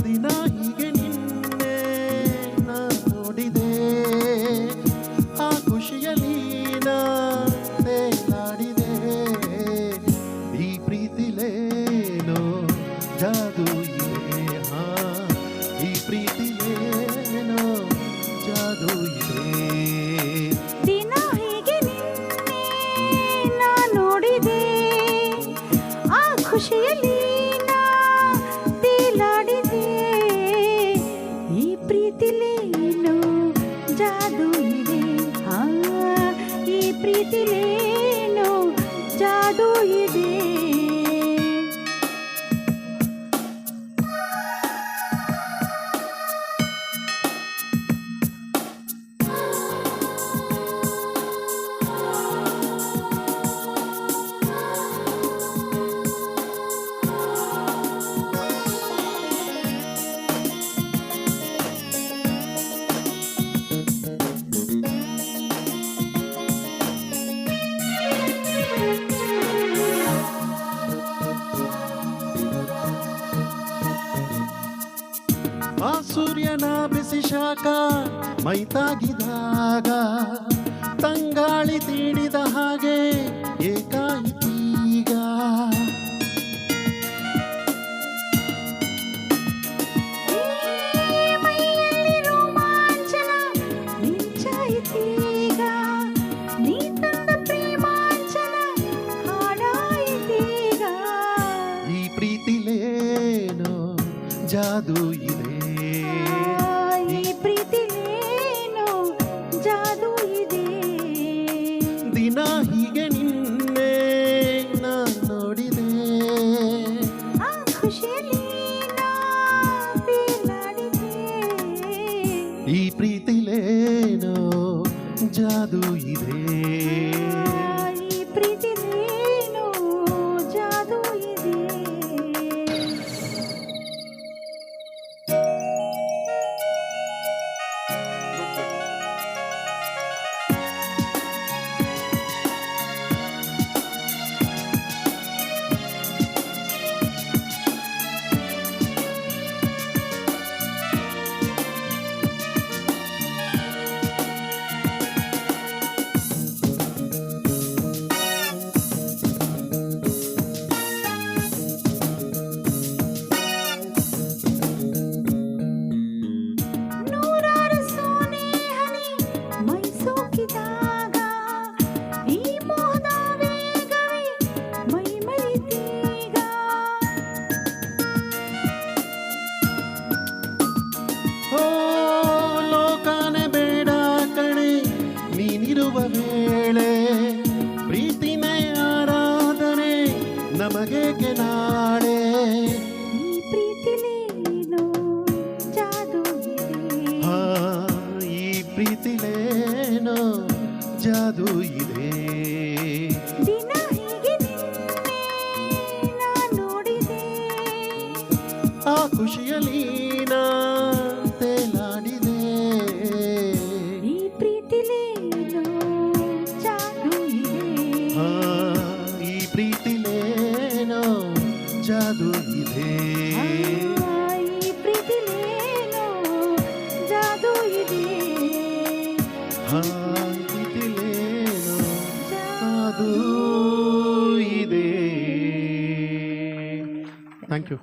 ದಿನ ಹೀಗೆ ನಿನ್ನೆ ನಾ ನೋಡಿದೆ, ಆ ಖುಷಿಯಲ್ಲಿ ನಾ ತೇಲಾಡಿದೆ. ಈ ಪ್ರೀತಿಲೇನೋ ಜಾದು ಇದೆ, ಈ ಪ್ರೀತಿಲೇನೋ ಜಾದು ಇದೆ. ದಿನ ಹೀಗೆ ನಿನ್ನೆ ನಾ ನೋಡಿದೆ, ಆ ಖುಷಿಯಲ್ಲಿ ನಾ ತೇಲಾಡಿದೆ. ಈ ಪ್ರೀತಿಲೇನೋ ಜಾದು ಇದೆ, ಈ ಪ್ರೀತಿಲೇನೋ ಜಾದು ಇದೆ. ಆ ಸೂರ್ಯನ ಬಿಸಿ ಶಾಖ ಮೈತಾಗಿದಾಗ ತಂಗಾಳಿ ತೀಡಿದ ಹಾಗೆ ಏಕಾಯಿತೀಗ. ಮೈಯಲ್ಲಿ ರೋಮಾಂಚನ ಮಿಂಚಾಯಿತೀಗ, ನೀ ತಂದ ಪ್ರೇಮಾಂಚನ ಹಾಡಾಯಿತೀಗ. ಈ ಪ್ರೀತಿಲೇನೋ ಜಾದು ಇದೆ, ಈ ಪ್ರೀತಿಲೇನೋ ಜಾದು ಇದೆ. ದಿನ ಹೀಗೆ ನಿನ್ನೆ ನಾ ನೋಡಿದೆ, ಆ ಖುಷಿಯಲ್ಲಿ ನಾ ತೇಲಾಡಿದೆ. ಈ ಪ್ರೀತಿಲೇನೋ ಜಾದು ಇದೆ. ಈ ಪ್ರೀತಿಲೇನೋ ಜಾದು ಇದೆ. ನೂರಾರು ಸೋನೆ ಹನಿ ಮೈ ಸೋಕಿದಾಗ, ಈ ಮೋಹದ ವೇಗವೇ ಮೈ ಮರಿತೀಗ. ಓ ಲೋಕನೇ ಬೇಡ ಕಣೆ ನೀನಿರುವ ವೇಳೆ, ಪ್ರೀತಿನೇ ಆರಾಧನೆ ನಮಗೇಕೆ ನಾಳೆ. ಈ ಪ್ರೀತಿಲೇನೋ ಜಾದು ಇದೆ, ಈ ಪ್ರೀತಿಲೇನೋ ಜಾದು ಇದೆ. ದಿನ ಹೀಗೆ ನಿನ್ನೆ ನಾ ನೋಡಿದೆ, ಆ ಖುಷಿಯಲ್ಲಿ ನಾ ತೇಲಾಡಿದೆ. ಈ ಪ್ರೀತಿಲೇನೋ ಜಾದು ಇದೆ, ಈ ಪ್ರೀತಿಲೇನೋ ಜಾದು ಇದೆ. ಈ ಪ್ರೀತಿಲೇನೋ ಜಾದು ಇದೆ. ಪ್ರೀತಿಲೇನೋ ಜಾದು ಇದೆ. Thank you.